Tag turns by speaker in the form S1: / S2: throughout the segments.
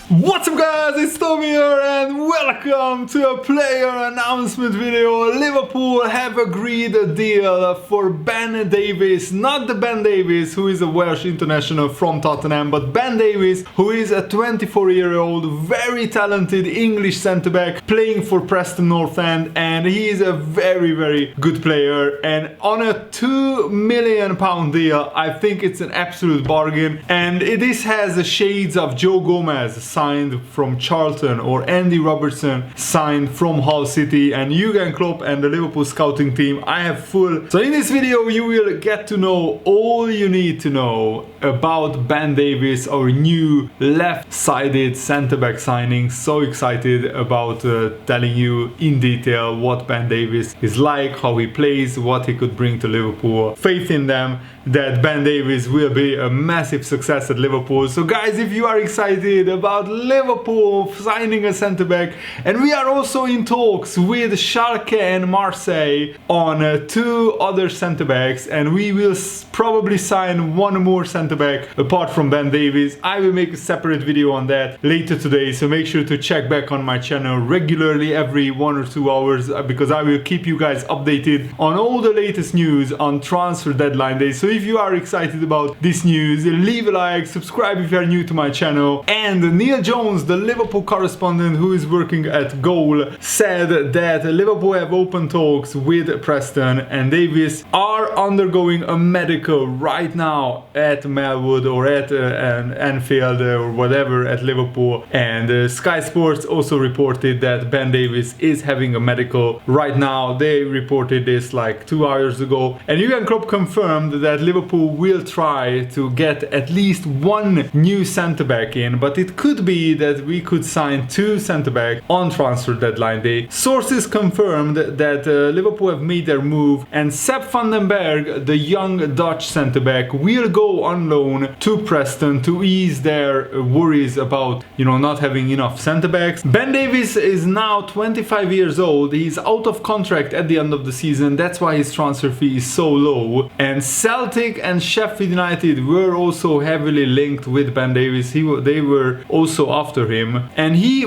S1: What's up guys, it's Tommy here and welcome to a player announcement video. Liverpool have agreed a deal for Ben Davies, not the Ben Davies who is a Welsh international from Tottenham, but Ben Davies who is a 24-year-old very talented English centre-back playing for Preston North End, and he is a very good player, and on a £2 million deal I think it's an absolute bargain. And this has shades of Joe Gomez signed from Charlton, or Andy Robertson signed from Hull City, and Jurgen Klopp and the Liverpool scouting team. I have full. So in this video you will get to know all you need to know about Ben Davies, our new left-sided centre-back signing. So excited about telling you in detail what Ben Davies is like, how he plays, what he could bring to Liverpool. Faith in them that Ben Davies will be a massive success at Liverpool. So guys, if you are excited about Liverpool signing a centre-back, and we are also in talks with Schalke and Marseille on two other centre-backs, and we will probably sign one more centre-back apart from Ben Davies. I will make a separate video on that later today, so make sure to check back on my channel regularly every 1 or 2 hours, because I will keep you guys updated on all the latest news on transfer deadline day. So if you are excited about this news, leave a like, subscribe if you are new to my channel. And Neil Jones, the Liverpool correspondent who is working at Goal, said that Liverpool have open talks with Preston, and Davies are undergoing a medical right now at Melwood or at Anfield or whatever at Liverpool. And Sky Sports also reported that Ben Davies is having a medical right now. They reported this like 2 hours ago, and Jurgen Klopp confirmed that Liverpool will try to get at least one new centre-back in, but it could be that we could sign two centre-back on transfer deadline day. Sources confirmed that Liverpool have made their move, and Sepp van den Berg, the young Dutch centre-back, will go on loan to Preston to ease their worries about, not having enough centre-backs. Ben Davies is now 25 years old. He's out of contract at the end of the season. That's why his transfer fee is so low. And Celtic and Sheffield United were also heavily linked with Ben Davies. They were also after him, and he's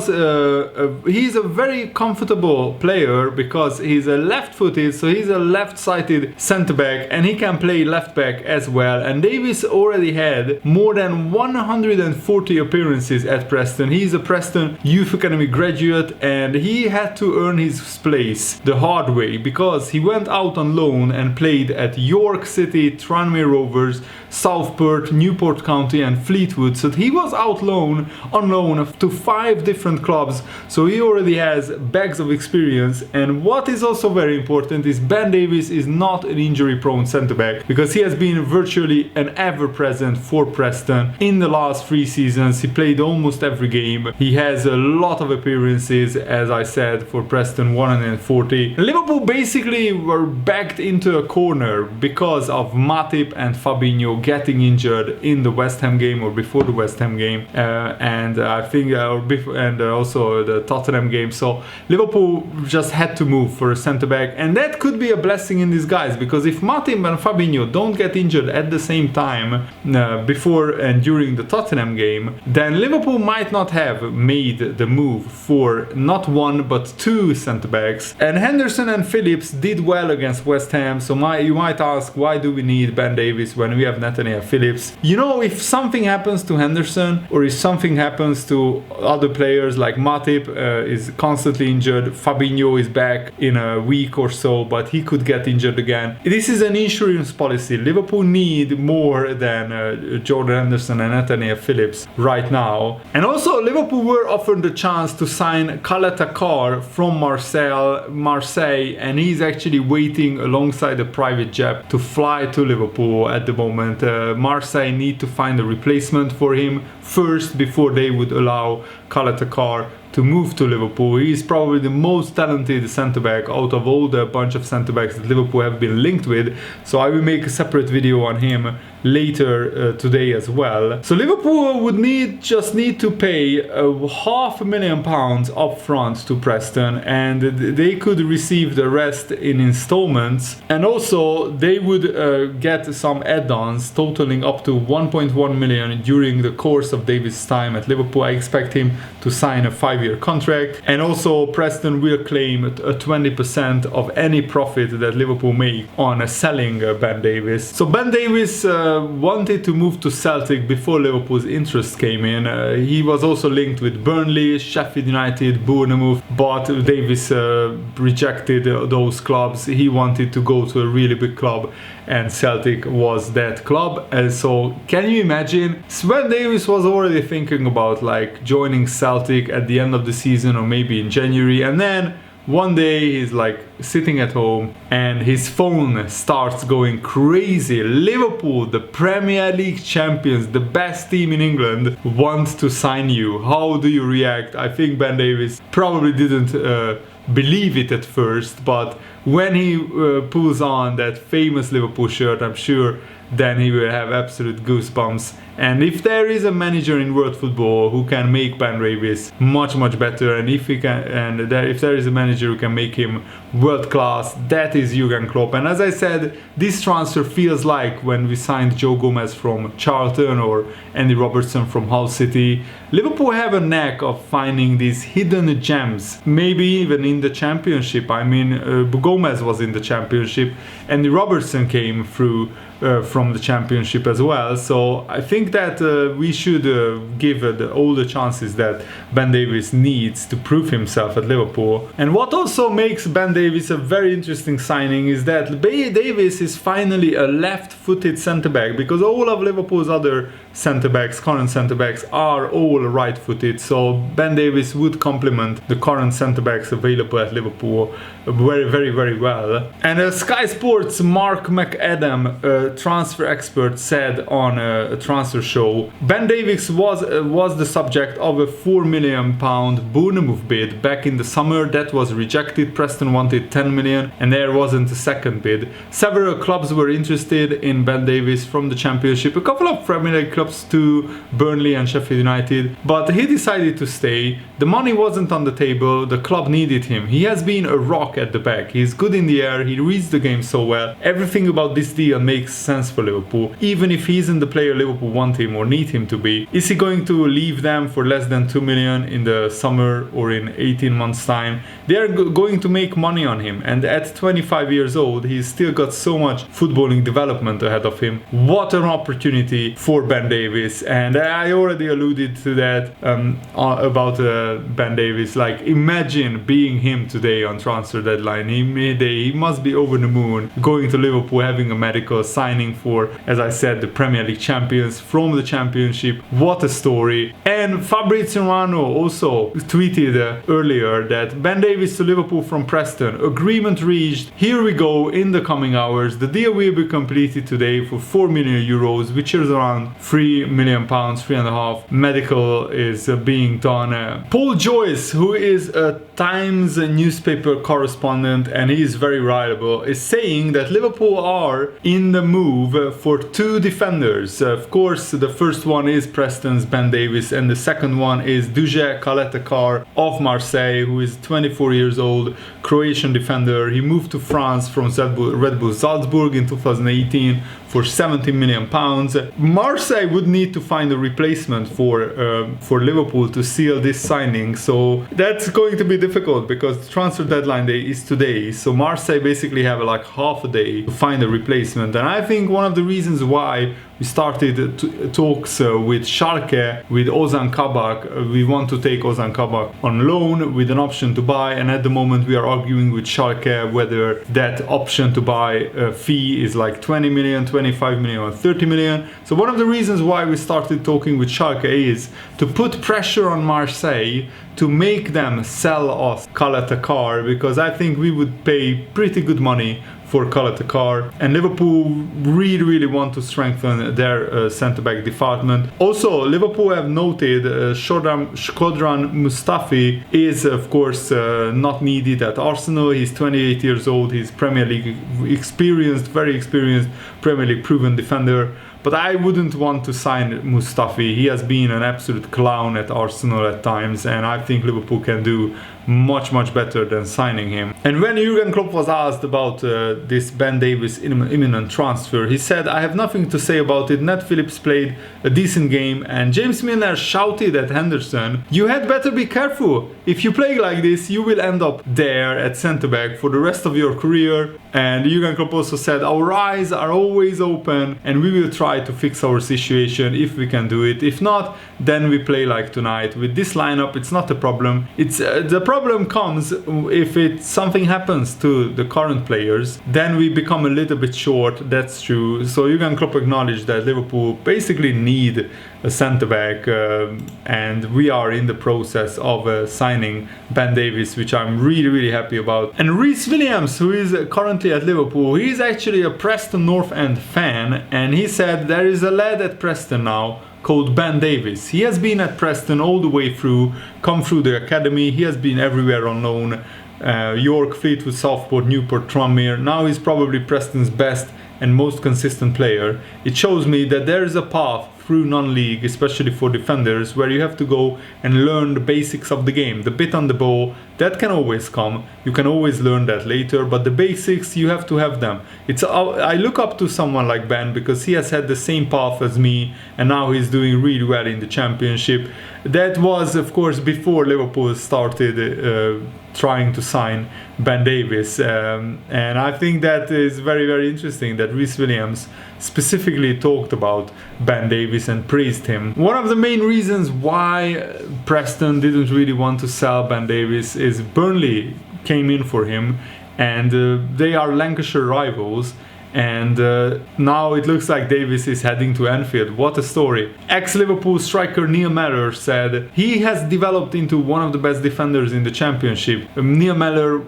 S1: a very comfortable player because he's a left-footed, so he's a left-sided centre-back, and he can play left-back as well. And Davies already had more than 140 appearances at Preston. He's a Preston Youth Academy graduate, and he had to earn his place the hard way because he went out on loan and played at York City, Tranmere Rovers, Southport, Newport County and Fleetwood. So he was out on loan to 5 different clubs, so he already has bags of experience. And what is also very important is Ben Davies is not an injury-prone centre-back, because he has been virtually an ever-present for Preston in the last 3 seasons. He played almost every game. He has a lot of appearances, as I said, for Preston, 140. Liverpool basically were backed into a corner because of Matip and Fabinho getting injured in the West Ham game or before the West Ham game, and I think also the Tottenham game. So Liverpool just had to move for a centre-back, and that could be a blessing in disguise, because if Matip and Fabinho don't get injured at the same time before and during the Tottenham game, then Liverpool might not have made the move for not one but two centre-backs. And Henderson and Phillips did well against West Ham, so you might ask, why do we need Ben Davies when we have Nathaniel Phillips? If something happens to Henderson, or if something happens to other players, like Matip is constantly injured, Fabinho is back in a week or so, but he could get injured again. This is an insurance policy. Liverpool need more than Jordan Henderson and Nathaniel Phillips right now. And also Liverpool were offered the chance to sign Kalatakar from Marseille, and he's actually waiting alongside a private jet to fly to Liverpool at the moment. Marseille need to find a replacement for him first before they would allow Kalatakar to move to Liverpool. He is probably the most talented centre-back out of all the bunch of centre-backs that Liverpool have been linked with, so I will make a separate video on him later today as well. So Liverpool would just need to pay £500,000 up front to Preston, and they could receive the rest in installments, and also they would get some add-ons totaling up to 1.1 million during the course of Davies' time at Liverpool. I expect him to sign a 5-year contract, and also Preston will claim a 20% of any profit that Liverpool make on selling Ben Davies. So Ben Davies wanted to move to Celtic before Liverpool's interest came in. He was also linked with Burnley, Sheffield United, Bournemouth, but Davies rejected those clubs. He wanted to go to a really big club, and Celtic was that club. And so can you imagine, Ben Davies was already thinking about like joining Celtic at the end of the season or maybe in January, and then one day he's like sitting at home and his phone starts going crazy. Liverpool, the Premier League champions, the best team in England, want to sign you. How do you react? I think Ben Davies probably didn't believe it at first, but when he pulls on that famous Liverpool shirt, I'm sure then he will have absolute goosebumps. And if there is a manager in world football who can make Ben Davies much better, and if there is a manager who can make him world class, that is Jurgen Klopp. And as I said, this transfer feels like when we signed Joe Gomez from Charlton or Andy Robertson from Hull City. Liverpool have a knack of finding these hidden gems, maybe even in the Championship. I mean, Gomez was in the Championship, Andy Robertson came through from the Championship as well. So I think that we should give all the chances that Ben Davies needs to prove himself at Liverpool. And what also makes Ben Davies a very interesting signing is that Davies is finally a left-footed centre-back, because all of Liverpool's other centre-backs, current centre-backs, are all right-footed. So Ben Davies would complement the current centre-backs available at Liverpool very well. And Sky Sports' Mark McAdam, transfer expert, said on a transfer show, Ben Davies was the subject of a £4 million Bournemouth bid back in the summer that was rejected. Preston wanted 10 million and there wasn't a second bid. Several clubs were interested in Ben Davies from the Championship, a couple of Premier League clubs too, Burnley and Sheffield United, but he decided to stay. The money wasn't on the table, the club needed him. He has been a rock at the back, he's good in the air, he reads the game so well. Everything about this deal makes sense for Liverpool, even if he isn't the player Liverpool want him or need him to be. Is he going to leave them for less than 2 million in the summer or in 18 months time? They are going to make money on him, and at 25 years old he's still got so much footballing development ahead of him. What an opportunity for Ben Davies. And I already alluded to that about Ben Davies. Like, imagine being him today on transfer deadline. He must be over the moon, going to Liverpool, having a medical, signing for, as I said, the Premier League champions from the Championship. What a story. And Fabrizio Romano also tweeted earlier that Ben Davies to Liverpool from Preston, agreement reached, here we go, in the coming hours. The deal will be completed today for 4 million euros, which is around 3 million pounds, 3.5. Medical is being done. Paul Joyce, who is a Times newspaper correspondent, and he is very reliable, is saying that Liverpool are in the move for 2 defenders. Of course, the first one is Preston's Ben Davies, and the second one is Duje Kaletakar of Marseille, who is 24 years old, Croatian defender. He moved to France from Red Bull Salzburg in 2018 for 70 million pounds. Marseille would need to find a replacement for Liverpool to seal this signing, so that's going to be difficult because the transfer deadline day is today. So Marseille basically have like half a day to find a replacement, and I think one of the reasons why we started talks with Schalke, with Ozan Kabak. We want to take Ozan Kabak on loan with an option to buy, and at the moment we are arguing with Schalke whether that option to buy fee is like 20 million, 25 million or 30 million. So one of the reasons why we started talking with Schalke is to put pressure on Marseille to make them sell us Kaletakar, because I think we would pay pretty good money for Kalata. And Liverpool really want to strengthen their centre-back department. Also, Liverpool have noted Shkodran Mustafi is of course not needed at Arsenal. He's 28 years old, he's Premier League experienced, very experienced Premier League proven defender. But I wouldn't want to sign Mustafi. He has been an absolute clown at Arsenal at times, and I think Liverpool can do much better than signing him. And when Jurgen Klopp was asked about this Ben Davies imminent transfer, he said, "I have nothing to say about it. Nat Phillips played a decent game," and James Milner shouted at Henderson, "You had better be careful. If you play like this, you will end up there at centre-back for the rest of your career." And Jurgen Klopp also said, "Our eyes are always open and we will try to fix our situation if we can do it. If not, then we play like tonight. With this lineup, it's not a problem. It's the problem comes if something happens to the current players, then we become a little bit short." That's true. So Jurgen Klopp acknowledged that Liverpool basically need a centre-back, and we are in the process of signing Ben Davies, which I'm really happy about. And Rhys Williams, who is currently at Liverpool, he's actually a Preston North End fan, and he said there is a lad at Preston now called Ben Davies. He has been at Preston all the way through, come through the academy, he has been everywhere on loan, York, Fleetwood, Southport, Newport, Tranmere. Now he's probably Preston's best and most consistent player. It shows me that there is a path through non-league, especially for defenders, where you have to go and learn the basics of the game. The bit on the ball, that can always come. You can always learn that later, but the basics, you have to have them. I look up to someone like Ben because he has had the same path as me, and now he's doing really well in the Championship. That was, of course, before Liverpool started trying to sign Ben Davies, and I think that is very interesting that Rhys Williams specifically talked about Ben Davies and praised him. One of the main reasons why Preston didn't really want to sell Ben Davies is Burnley came in for him, and they are Lancashire rivals. And now it looks like Davies is heading to Anfield. What a story. Ex-Liverpool striker Neil Mellor said he has developed into one of the best defenders in the Championship. Neil Mellor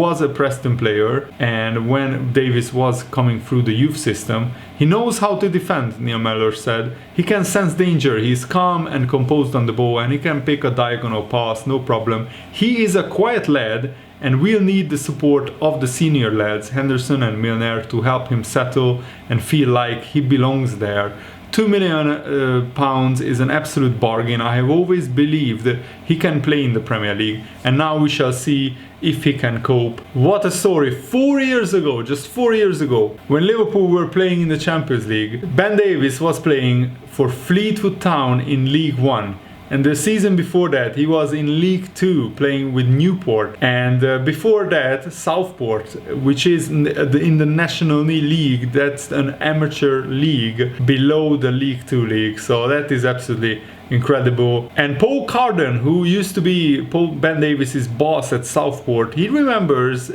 S1: was a Preston player, and when Davies was coming through the youth system, he knows how to defend, Neil Mellor said. He can sense danger, he's calm and composed on the ball, and he can pick a diagonal pass, no problem. He is a quiet lad, and we'll need the support of the senior lads, Henderson and Milner, to help him settle and feel like he belongs there. £2 million is an absolute bargain. I have always believed that he can play in the Premier League, and now we shall see if he can cope. What a story. 4 years ago, just 4 years ago, when Liverpool were playing in the Champions League, Ben Davies was playing for Fleetwood Town in League One. And the season before that, he was in League 2 playing with Newport. And before that, Southport, which is in the National League, that's an amateur league below the League 2 league. So that is absolutely incredible. And Paul Carden, who used to be Ben Davies' boss at Southport, he remembers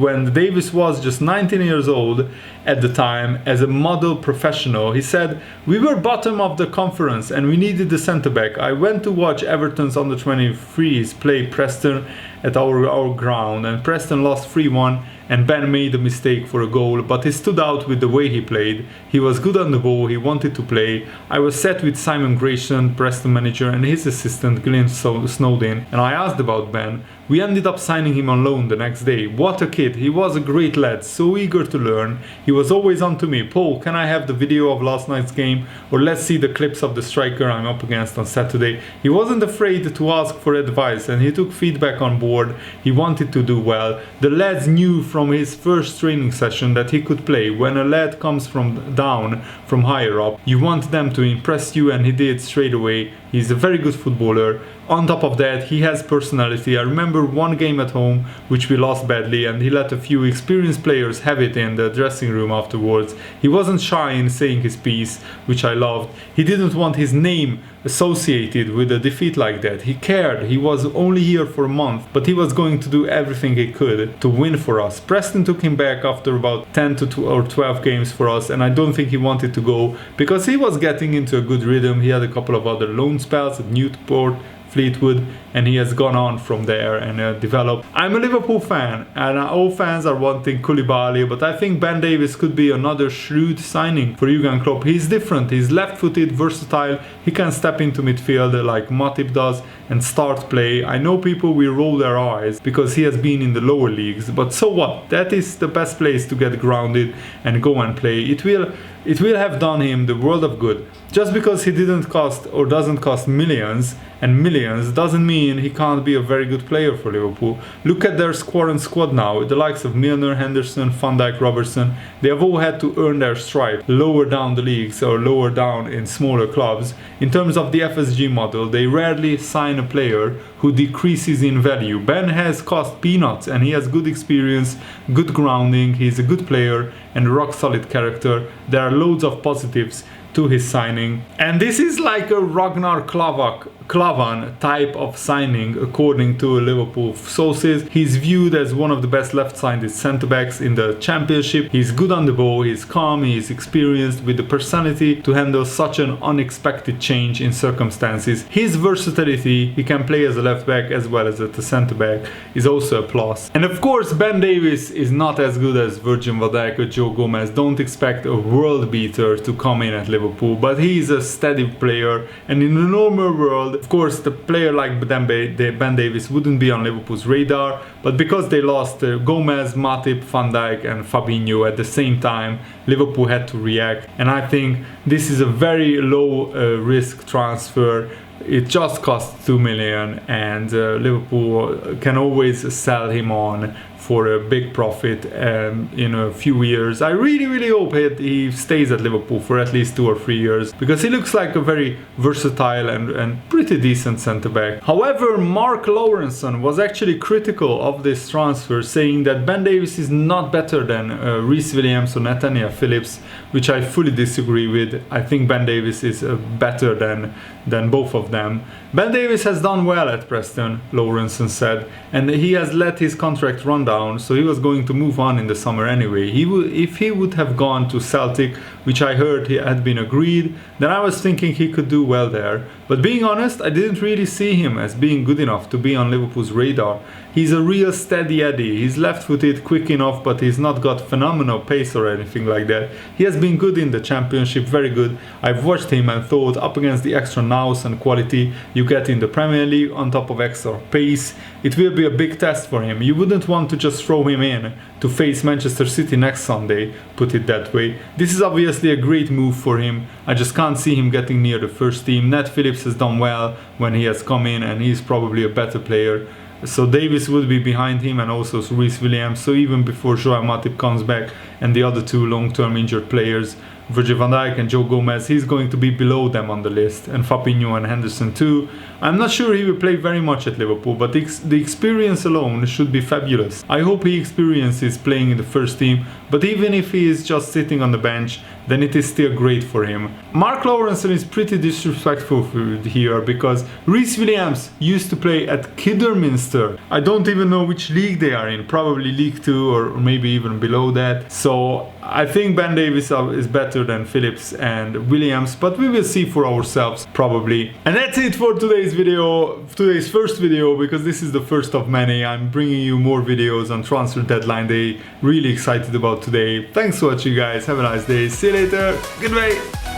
S1: when Davies was just 19 years old at the time as a model professional. He said, "We were bottom of the conference and we needed the centre-back. I went to watch Everton's under 23s play Preston at our ground, and Preston lost 3-1. And Ben made a mistake for a goal, but he stood out with the way he played. He was good on the ball, he wanted to play. I was set with Simon Grayson, Preston manager, and his assistant Glenn Snowden, and I asked about Ben. We ended up signing him on loan the next day. What a kid, he was a great lad, so eager to learn. He was always on to me, Paul, can I have the video of last night's game? Or let's see the clips of the striker I'm up against on Saturday. He wasn't afraid to ask for advice, and he took feedback on board. He wanted to do well. The lads knew from his first training session that he could play. When a lad comes from down, from higher up, you want them to impress you, and he did straight away. He's a very good footballer. On top of that, he has personality. I remember one game at home which we lost badly, and he let a few experienced players have it in the dressing room afterwards. He wasn't shy in saying his piece, which I loved. He didn't want his name associated with a defeat like that. He cared. He was only here for a month, but he was going to do everything he could to win for us. Preston took him back after about 10 or 12 games for us, and I don't think he wanted to go because he was getting into a good rhythm. He had a couple of other loan spells at Newport, Fleetwood, and he has gone on from there and developed. I'm a Liverpool fan, and all fans are wanting Koulibaly, but I think Ben Davies could be another shrewd signing for Jurgen Klopp. He's different, he's left-footed, versatile, he can step into midfield like Matip does and start play. I know people will roll their eyes because he has been in the lower leagues, but so what? That is the best place to get grounded and go and play. It will have done him the world of good. Just because he didn't cost or doesn't cost millions and millions doesn't mean he can't be a very good player for Liverpool. Look at their squad now, the likes of Milner, Henderson, Van Dijk, Robertson. They have all had to earn their stripe lower down the leagues or lower down in smaller clubs. In terms of the FSG model, they rarely sign a player who decreases in value. Ben has cost peanuts and he has good experience, good grounding, he's a good player and a rock solid character. There are loads of positives to his signing, and this is like a Ragnar Klavan type of signing according to Liverpool sources. He's viewed as one of the best left-sided centre-backs in the Championship. He's good on the ball, he's calm, he's experienced with the personality to handle such an unexpected change in circumstances. His versatility, he can play as a left-back as well as at a centre-back, is also a plus. And of course Ben Davies is not as good as Virgil van Dijk or Joe Gomez. Don't expect a world beater to come in at Liverpool, but he's a steady player, and in a normal world, of course, the player like Ben Davies wouldn't be on Liverpool's radar, but because they lost Gomez, Matip, Van Dijk and Fabinho at the same time, Liverpool had to react, and I think this is a very low risk transfer. It just costs 2 million, and Liverpool can always sell him on for a big profit in a few years. I really hope he stays at Liverpool for at least 2 or 3 years, because he looks like a very versatile and pretty decent centre-back. However, Mark Lawrenson was actually critical of this transfer, saying that Ben Davies is not better than Reece Williams or Nathaniel Phillips, which I fully disagree with. I think Ben Davies is better than both of them. Ben Davies has done well at Preston, Lawrenson said, and he has let his contract run down, so he was going to move on in the summer anyway. If he would have gone to Celtic, which I heard had been agreed, then I was thinking he could do well there. But being honest, I didn't really see him as being good enough to be on Liverpool's radar. He's a real steady Eddie. He's left-footed, quick enough, but he's not got phenomenal pace or anything like that. He has been good in the Championship, very good. I've watched him and thought, up against the extra nous and quality you get in the Premier League on top of extra pace, it will be a big test for him. You wouldn't want to just throw him in to face Manchester City next Sunday, put it that way. This is obviously a great move for him. I just can't see him getting near the first team. Nat Phillips has done well when he has come in, and he's probably a better player. So Davies would be behind him, and also Reece Williams. So even before Joao Matip comes back and the other two long-term injured players, Virgil van Dijk and Joe Gomez, he's going to be below them on the list, and Fabinho and Henderson too. I'm not sure he will play very much at Liverpool, but the experience alone should be fabulous. I hope he experiences playing in the first team, but even if he is just sitting on the bench, then it is still great for him. Mark Lawrenson is pretty disrespectful here, because Reece Williams used to play at Kidderminster. I don't even know which league they are in, probably League 2 or maybe even below that. So I think Ben Davies is better than Phillips and Williams, but we will see for ourselves probably. And that's it for today's video, today's first video, because this is the first of many. I'm bringing you more videos on transfer deadline day. Really excited about today. Thanks for watching, guys. Have a nice day. See you later. Goodbye.